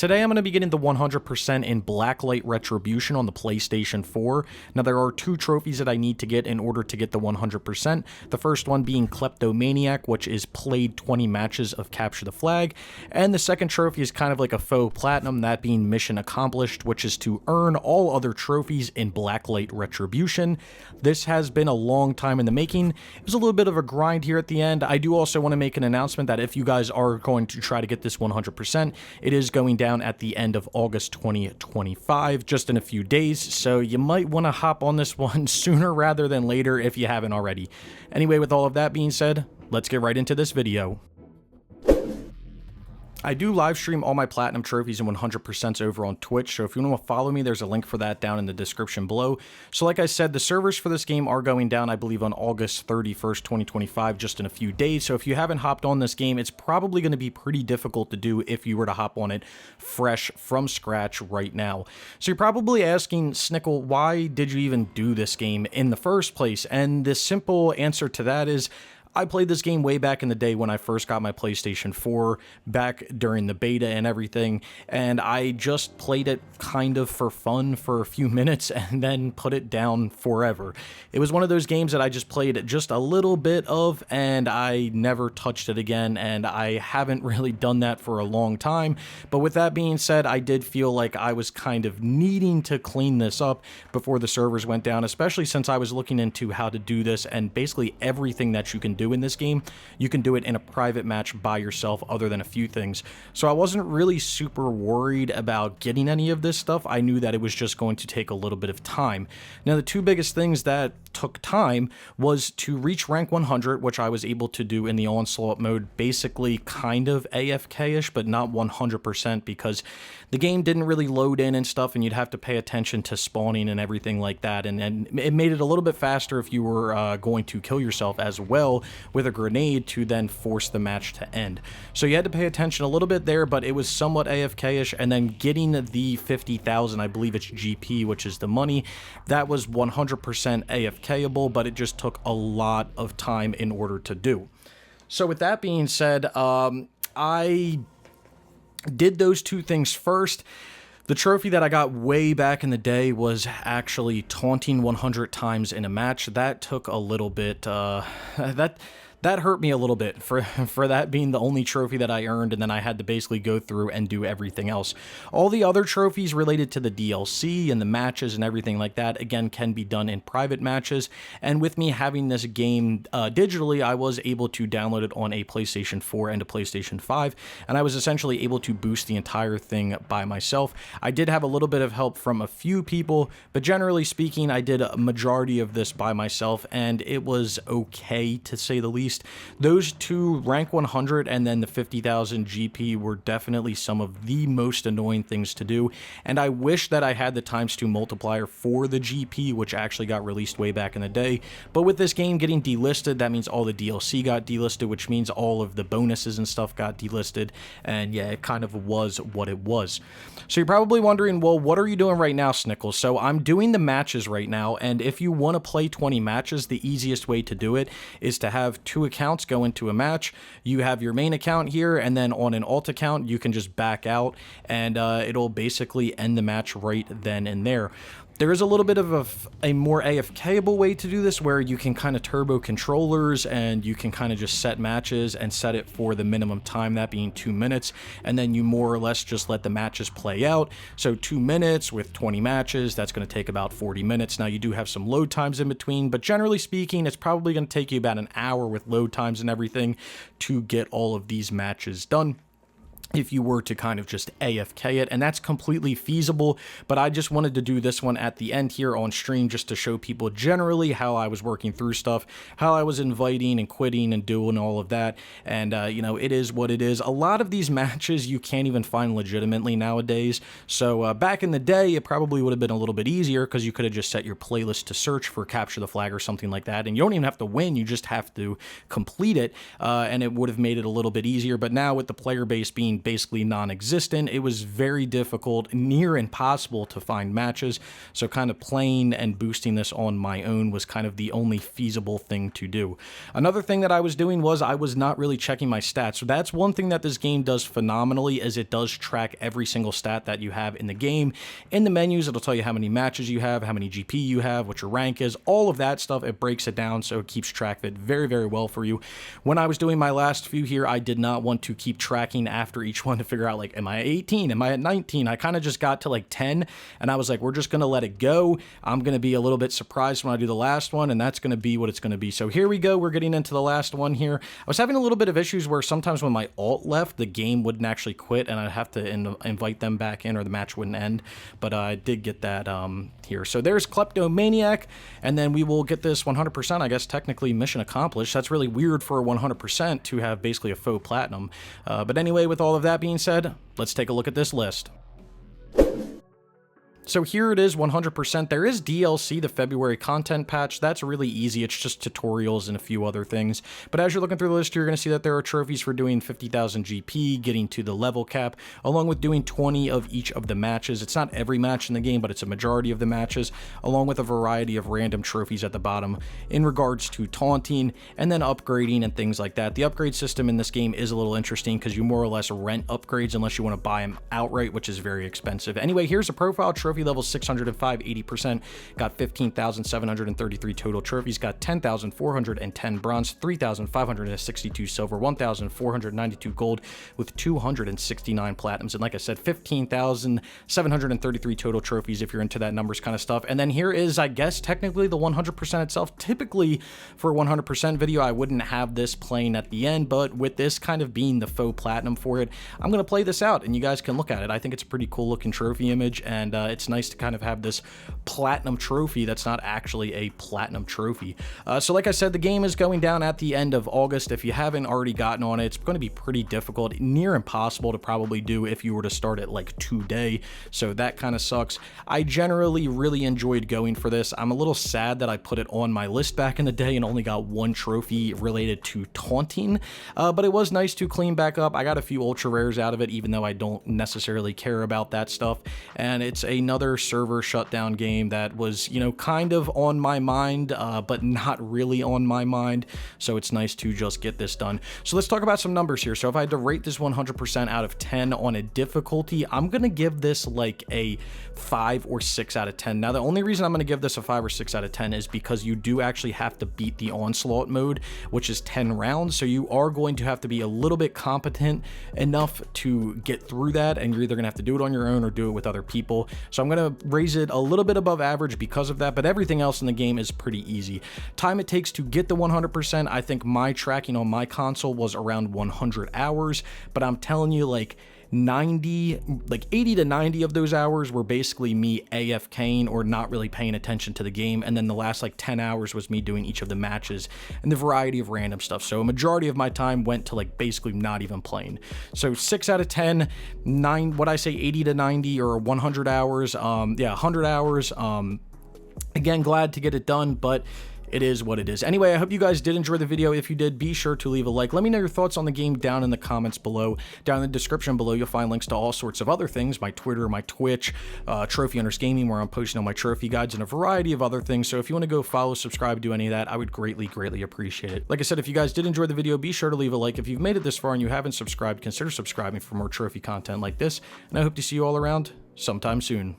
Today I'm going to be getting the 100% in Blacklight Retribution on the PlayStation 4. Now there are two trophies that I need to get in order to get the 100%. The first one being Kleptomaniac, which is played 20 matches of Capture the Flag. And the second trophy is kind of like a faux platinum, that being Mission Accomplished, which is to earn all other trophies in Blacklight Retribution. This has been a long time in the making. It was a little bit of a grind here at the end. I do also want to make an announcement that if you guys are going to try to get this 100%, it is going down at the end of August 2025, just in a few days, so you might want to hop on this one sooner rather than later if you haven't already. Anyway, with all of that being said, let's get right into this video. I do live stream all my platinum trophies and 100% over on Twitch, so if you want to follow me, there's a link for that down in the description below. So like I said, the servers for this game are going down, I believe, on August 31st, 2025, just in a few days. So if you haven't hopped on this game, it's probably going to be pretty difficult to do if you were to hop on it fresh from scratch right now. So you're probably asking, Snickel, why did you even do this game in the first place? And the simple answer to that is, I played this game way back in the day when I first got my PlayStation 4, back during the beta and everything, and I just played it kind of for fun for a few minutes and then put it down forever. It was one of those games that I just played just a little bit of, and I never touched it again, and I haven't really done that for a long time. But with that being said, I did feel like I was kind of needing to clean this up before the servers went down, especially since I was looking into how to do this, and basically everything that you can do in this game, you can do it in a private match by yourself other than a few things. So I wasn't really super worried about getting any of this stuff. I knew that it was just going to take a little bit of time. Now the two biggest things that took time was to reach rank 100, which I was able to do in the onslaught mode, basically kind of AFK-ish, but not 100% because the game didn't really load in and stuff, and you'd have to pay attention to spawning and everything like that, and it made it a little bit faster if you were going to kill yourself as well with a grenade to then force the match to end. So you had to pay attention a little bit there, but it was somewhat AFK-ish, and then getting the 50,000, I believe it's GP, which is the money, that was 100% AFK-able, but it just took a lot of time in order to do. So with that being said, I did those two things first. The trophy that I got way back in the day was actually taunting 100 times in a match. That took a little bit, that hurt me a little bit for that being the only trophy that I earned, and then I had to basically go through and do everything else. All the other trophies related to the DLC and the matches and everything like that, again, can be done in private matches, and with me having this game digitally, I was able to download it on a PlayStation 4 and a PlayStation 5, and I was essentially able to boost the entire thing by myself. I did have a little bit of help from a few people, but generally speaking, I did a majority of this by myself, and it was okay, to say the least. Those two, rank 100 and then the 50,000 GP, were definitely some of the most annoying things to do, and I wish that I had the ×2 multiplier for the GP, which actually got released way back in the day. But with this game getting delisted, that means all the DLC got delisted, which means all of the bonuses and stuff got delisted, and yeah, it kind of was what it was. So you're probably wondering, well, what are you doing right now, Snickel? So I'm doing the matches right now, and if you want to play 20 matches, the easiest way to do it is to have two accounts go into a match. You have your main account here, and then on an alt account you can just back out, and it'll basically end the match right then and there. There is a little bit of a more AFK-able way to do this, where you can kind of turbo controllers, and you can kind of just set matches and set it for the minimum time, that being 2 minutes, and then you more or less just let the matches play out. So 2 minutes with 20 matches, that's going to take about 40 minutes. Now you do have some load times in between, but generally speaking, it's probably going to take you about an hour with load times and everything to get all of these matches done, if you were to kind of just AFK it, and that's completely feasible. But I just wanted to do this one at the end here on stream just to show people generally how I was working through stuff, how I was inviting and quitting and doing all of that, and you know, it is what it is. A lot of these matches you can't even find legitimately nowadays, so back in the day it probably would have been a little bit easier, because you could have just set your playlist to search for Capture the Flag or something like that, and you don't even have to win, you just have to complete it, and it would have made it a little bit easier. But now with the player base being basically non-existent. It was very difficult, near impossible to find matches, so kind of playing and boosting this on my own was kind of the only feasible thing to do. Another thing that I was doing was I was not really checking my stats. So that's one thing that this game does phenomenally, is it does track every single stat that you have in the game. In the menus, it'll tell you how many matches you have, how many GP you have, what your rank is, all of that stuff. It breaks it down, so it keeps track of it very, very well for you. When I was doing my last few here, I did not want to keep tracking after each one to figure out, like, am I at 18? Am I at 19? I kind of just got to like 10, and I was like, we're just going to let it go. I'm going to be a little bit surprised when I do the last one, and that's going to be what it's going to be. So here we go. We're getting into the last one here. I was having a little bit of issues where sometimes when my alt left, the game wouldn't actually quit, and I'd have to invite them back in or the match wouldn't end, but I did get that here. So there's Kleptomaniac, and then we will get this 100%, I guess, technically mission accomplished. That's really weird for a 100% to have basically a faux platinum. But anyway, with all of that being said, let's take a look at this list. So here it is, 100%. There is DLC, the February content patch. That's really easy. It's just tutorials and a few other things. But as you're looking through the list, you're going to see that there are trophies for doing 50,000 GP, getting to the level cap, along with doing 20 of each of the matches. It's not every match in the game, but it's a majority of the matches, along with a variety of random trophies at the bottom in regards to taunting and then upgrading and things like that. The upgrade system in this game is a little interesting because you more or less rent upgrades unless you want to buy them outright, which is very expensive. Anyway, here's a profile trophy level 605, 80%, got 15,733 total trophies, got 10,410 bronze, 3,562 silver, 1,492 gold, with 269 platinums, and like I said, 15,733 total trophies if you're into that numbers kind of stuff. And then here is, I guess, technically the 100% itself. Typically for a 100% video, I wouldn't have this playing at the end, but with this kind of being the faux platinum for it, I'm going to play this out and you guys can look at it. I think it's a pretty cool looking trophy image, and it's nice to kind of have this platinum trophy that's not actually a platinum trophy. So like I said, the game is going down at the end of August. If you haven't already gotten on it, it's going to be pretty difficult, near impossible to probably do if you were to start it like today, so that kind of sucks. I generally really enjoyed going for this. I'm a little sad that I put it on my list back in the day and only got one trophy related to taunting, but it was nice to clean back up. I got a few ultra rares out of it, even though I don't necessarily care about that stuff, and it's another server shutdown game that was, you know, kind of on my mind, but not really on my mind, so it's nice to just get this done. So let's talk about some numbers here. So if I had to rate this 100% out of 10 on a difficulty, I'm gonna give this like a 5 or 6 out of 10. Now the only reason I'm gonna give this a 5 or 6 out of 10 is because you do actually have to beat the onslaught mode, which is 10 rounds, so you are going to have to be a little bit competent enough to get through that, and you're either gonna have to do it on your own or do it with other people. So I'm gonna raise it a little bit above average because of that, but everything else in the game is pretty easy. Time it takes to get the 100%, I think my tracking on my console was around 100 hours, but I'm telling you, like 80 to 90 of those hours were basically me AFKing or not really paying attention to the game, and then the last like 10 hours was me doing each of the matches and the variety of random stuff. So a majority of my time went to like basically not even playing. So 6 out of 10, 9, what I say, 80 to 90 or 100 hours, yeah, 100 hours. Again, glad to get it done, but it is what it is. Anyway, I hope you guys did enjoy the video. If you did, be sure to leave a like. Let me know your thoughts on the game down in the comments below. Down in the description below, you'll find links to all sorts of other things, my Twitter, my Twitch, Trophy Hunters Gaming, where I'm posting all my trophy guides and a variety of other things. So if you want to go follow, subscribe, do any of that, I would greatly, greatly appreciate it. Like I said, if you guys did enjoy the video, be sure to leave a like. If you've made it this far and you haven't subscribed, consider subscribing for more trophy content like this, and I hope to see you all around sometime soon.